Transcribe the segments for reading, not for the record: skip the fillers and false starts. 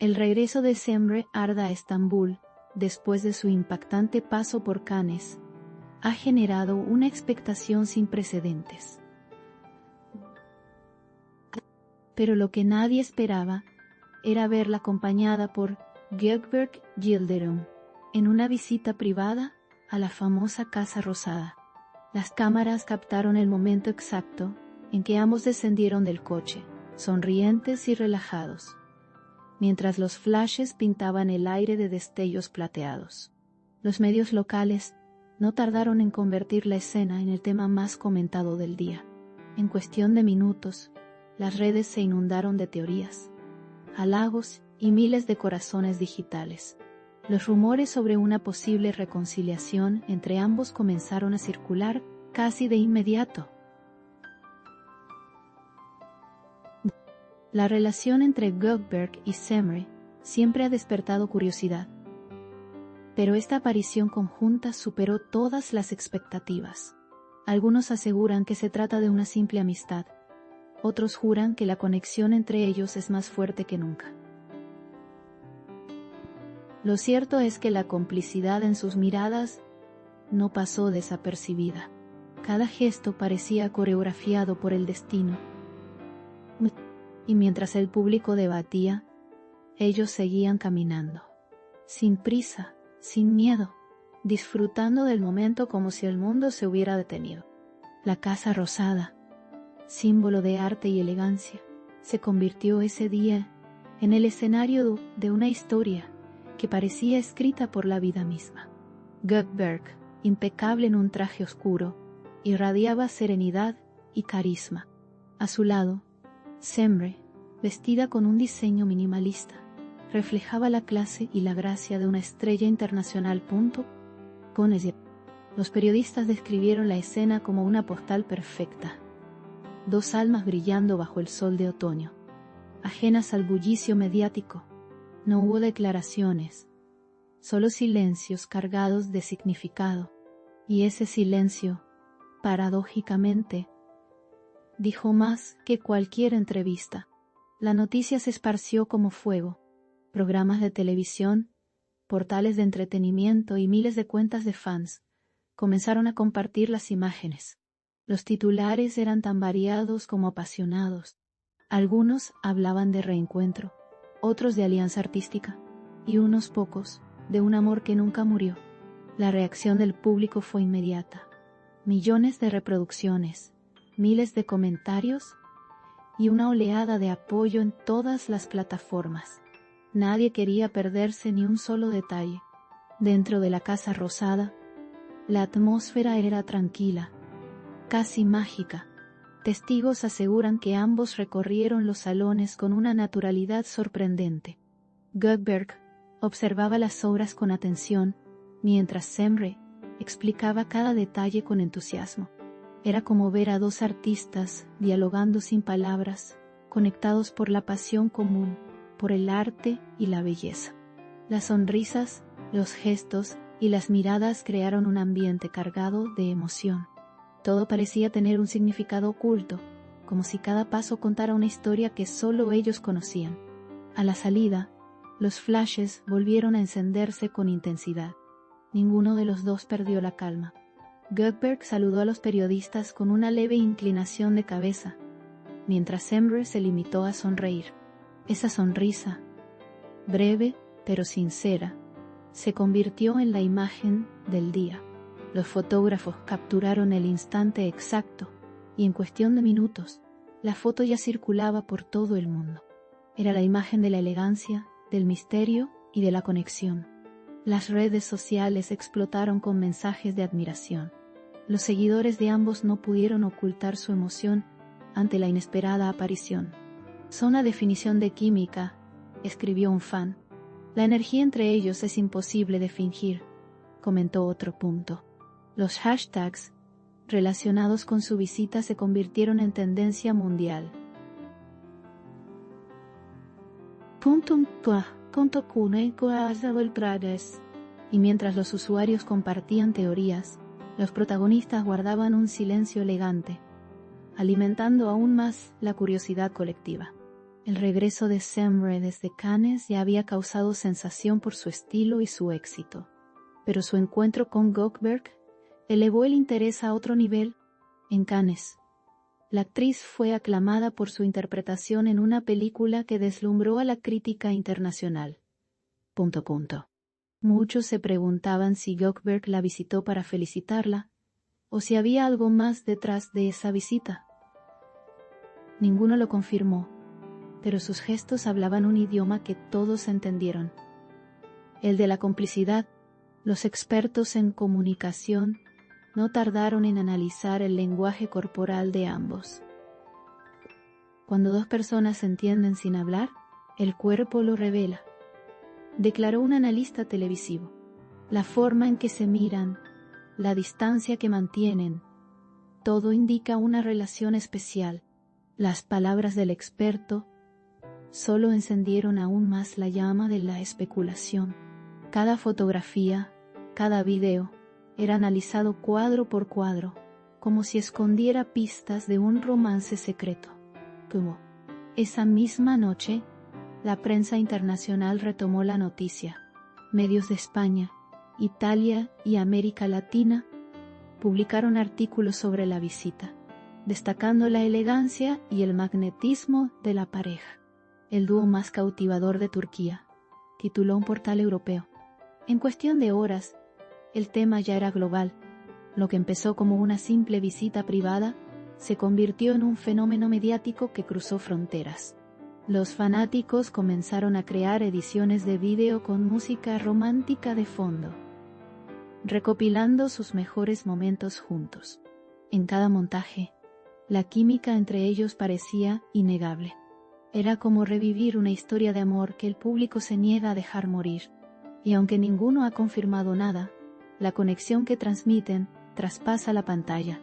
El regreso de Semre Arda a Estambul, después de su impactante paso por Cannes, ha generado una expectación sin precedentes. Pero lo que nadie esperaba era verla acompañada por Gökberk Yildirim en una visita privada a la famosa Casa Rosada. Las cámaras captaron el momento exacto en que ambos descendieron del coche, sonrientes y relajados, mientras los flashes pintaban el aire de destellos plateados. Los medios locales no tardaron en convertir la escena en el tema más comentado del día. En cuestión de minutos, las redes se inundaron de teorías, halagos y miles de corazones digitales. Los rumores sobre una posible reconciliación entre ambos comenzaron a circular casi de inmediato. La relación entre Gökberk y Semre siempre ha despertado curiosidad, pero esta aparición conjunta superó todas las expectativas. Algunos aseguran que se trata de una simple amistad, otros juran que la conexión entre ellos es más fuerte que nunca. Lo cierto es que la complicidad en sus miradas no pasó desapercibida. Cada gesto parecía coreografiado por el destino. Y mientras el público debatía, ellos seguían caminando, sin prisa, sin miedo, disfrutando del momento como si el mundo se hubiera detenido. La Casa Rosada, símbolo de arte y elegancia, se convirtió ese día en el escenario de una historia que parecía escrita por la vida misma. Gökberk, impecable en un traje oscuro, irradiaba serenidad y carisma. A su lado, Semre, vestida con un diseño minimalista, reflejaba la clase y la gracia de una estrella internacional. Los periodistas describieron la escena como una postal perfecta. Dos almas brillando bajo el sol de otoño, ajenas al bullicio mediático. No hubo declaraciones, solo silencios cargados de significado, y ese silencio, paradójicamente, dijo más que cualquier entrevista. La noticia se esparció como fuego. Programas de televisión, portales de entretenimiento y miles de cuentas de fans comenzaron a compartir las imágenes. Los titulares eran tan variados como apasionados. Algunos hablaban de reencuentro, otros de alianza artística, y unos pocos de un amor que nunca murió. La reacción del público fue inmediata. Millones de reproducciones, miles de comentarios y una oleada de apoyo en todas las plataformas. Nadie quería perderse ni un solo detalle. Dentro de la Casa Rosada, la atmósfera era tranquila, casi mágica. Testigos aseguran que ambos recorrieron los salones con una naturalidad sorprendente. Gökberk observaba las obras con atención, mientras Semre explicaba cada detalle con entusiasmo. Era como ver a dos artistas dialogando sin palabras, conectados por la pasión común, por el arte y la belleza. Las sonrisas, los gestos y las miradas crearon un ambiente cargado de emoción. Todo parecía tener un significado oculto, como si cada paso contara una historia que solo ellos conocían. A la salida, los flashes volvieron a encenderse con intensidad. Ninguno de los dos perdió la calma. Gökberk saludó a los periodistas con una leve inclinación de cabeza, mientras Semre se limitó a sonreír. Esa sonrisa, breve pero sincera, se convirtió en la imagen del día. Los fotógrafos capturaron el instante exacto, y en cuestión de minutos, la foto ya circulaba por todo el mundo. Era la imagen de la elegancia, del misterio y de la conexión. Las redes sociales explotaron con mensajes de admiración. Los seguidores de ambos no pudieron ocultar su emoción ante la inesperada aparición. «Son la definición de química», escribió un fan. «La energía entre ellos es imposible de fingir», comentó otro. Los hashtags relacionados con su visita se convirtieron en tendencia mundial. Y mientras los usuarios compartían teorías, los protagonistas guardaban un silencio elegante, alimentando aún más la curiosidad colectiva. El regreso de Semre desde Cannes ya había causado sensación por su estilo y su éxito, pero su encuentro con Gökeberg elevó el interés a otro nivel. En Cannes, la actriz fue aclamada por su interpretación en una película que deslumbró a la crítica internacional. Muchos se preguntaban si Gökeberg la visitó para felicitarla, o si había algo más detrás de esa visita. Ninguno lo confirmó, pero sus gestos hablaban un idioma que todos entendieron: el de la complicidad. Los expertos en comunicación no tardaron en analizar el lenguaje corporal de ambos. Cuando dos personas se entienden sin hablar, el cuerpo lo revela, declaró un analista televisivo. La forma en que se miran, la distancia que mantienen, todo indica una relación especial. Las palabras del experto solo encendieron aún más la llama de la especulación. Cada fotografía, cada video, era analizado cuadro por cuadro, como si escondiera pistas de un romance secreto. Como esa misma noche, la prensa internacional retomó la noticia. Medios de España, Italia y América Latina publicaron artículos sobre la visita, destacando la elegancia y el magnetismo de la pareja. El dúo más cautivador de Turquía, tituló un portal europeo. En cuestión de horas, el tema ya era global. Lo que empezó como una simple visita privada se convirtió en un fenómeno mediático que cruzó fronteras. Los fanáticos comenzaron a crear ediciones de vídeo con música romántica de fondo, recopilando sus mejores momentos juntos. En cada montaje, la química entre ellos parecía innegable. Era como revivir una historia de amor que el público se niega a dejar morir. Y aunque ninguno ha confirmado nada, la conexión que transmiten traspasa la pantalla.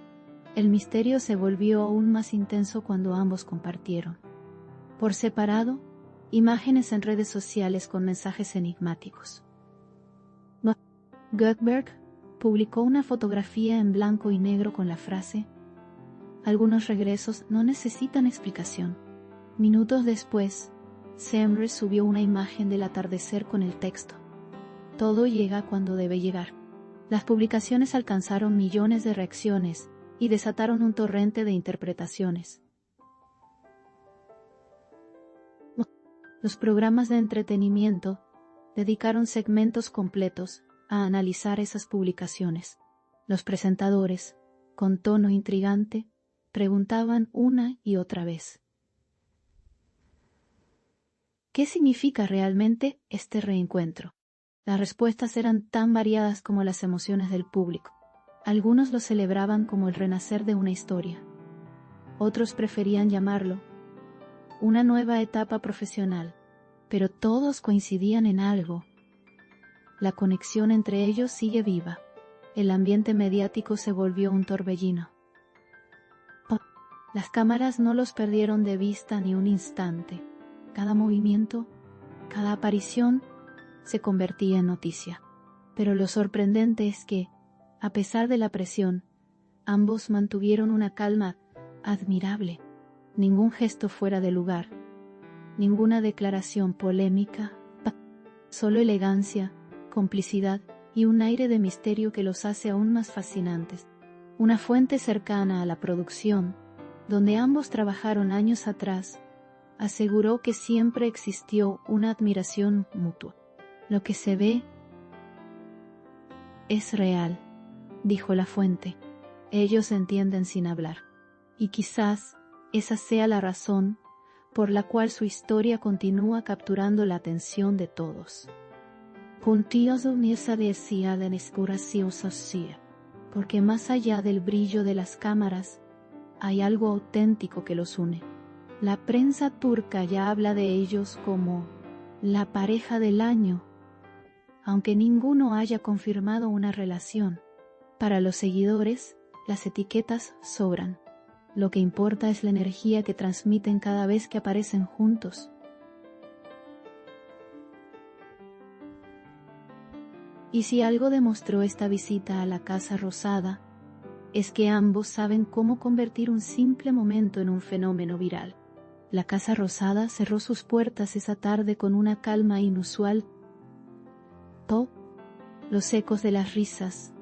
El misterio se volvió aún más intenso cuando ambos compartieron, por separado, imágenes en redes sociales con mensajes enigmáticos. Gökeberg publicó una fotografía en blanco y negro con la frase: "Algunos regresos no necesitan explicación". Minutos después, Semre subió una imagen del atardecer con el texto: "Todo llega cuando debe llegar". Las publicaciones alcanzaron millones de reacciones y desataron un torrente de interpretaciones. Los programas de entretenimiento dedicaron segmentos completos a analizar esas publicaciones. Los presentadores, con tono intrigante, preguntaban una y otra vez: ¿qué significa realmente este reencuentro? Las respuestas eran tan variadas como las emociones del público. Algunos lo celebraban como el renacer de una historia. Otros preferían llamarlo una nueva etapa profesional, pero todos coincidían en algo: la conexión entre ellos sigue viva. El ambiente mediático se volvió un torbellino. Las cámaras no los perdieron de vista ni un instante. Cada movimiento, cada aparición, se convertía en noticia. Pero lo sorprendente es que, a pesar de la presión, ambos mantuvieron una calma admirable. Ningún gesto fuera de lugar, ninguna declaración polémica, solo elegancia, complicidad y un aire de misterio que los hace aún más fascinantes. Una fuente cercana a la producción, donde ambos trabajaron años atrás, aseguró que siempre existió una admiración mutua. Lo que se ve es real, dijo la fuente. Ellos se entienden sin hablar. Y quizás esa sea la razón por la cual su historia continúa capturando la atención de todos. Porque más allá del brillo de las cámaras, hay algo auténtico que los une. La prensa turca ya habla de ellos como la pareja del año, aunque ninguno haya confirmado una relación. Para los seguidores, las etiquetas sobran. Lo que importa es la energía que transmiten cada vez que aparecen juntos. Y si algo demostró esta visita a la Casa Rosada, es que ambos saben cómo convertir un simple momento en un fenómeno viral. La Casa Rosada cerró sus puertas esa tarde con una calma inusual. Los ecos de las risas,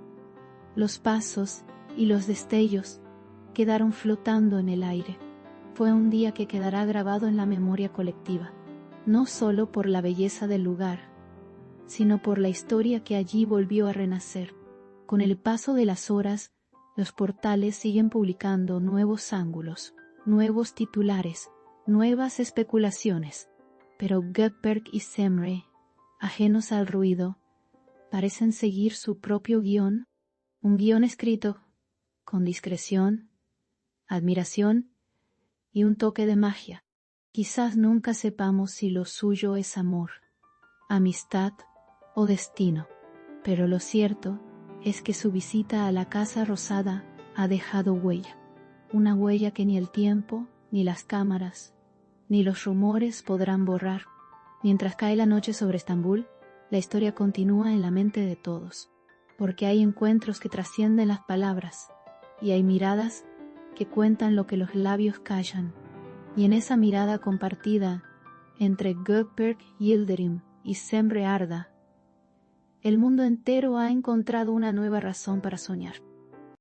los pasos y los destellos quedaron flotando en el aire. Fue un día que quedará grabado en la memoria colectiva, no solo por la belleza del lugar, sino por la historia que allí volvió a renacer. Con el paso de las horas, los portales siguen publicando nuevos ángulos, nuevos titulares, nuevas especulaciones, pero Göteborg y Semre, ajenos al ruido, parecen seguir su propio guión, un guión escrito con discreción, admiración y un toque de magia. Quizás nunca sepamos si lo suyo es amor, amistad o destino, pero lo cierto es que su visita a la Casa Rosada ha dejado huella, una huella que ni el tiempo, ni las cámaras, ni los rumores podrán borrar. Mientras cae la noche sobre Estambul, la historia continúa en la mente de todos, porque hay encuentros que trascienden las palabras, y hay miradas que cuentan lo que los labios callan. Y en esa mirada compartida entre Göteborg, Yildirim y Semre Arda, el mundo entero ha encontrado una nueva razón para soñar.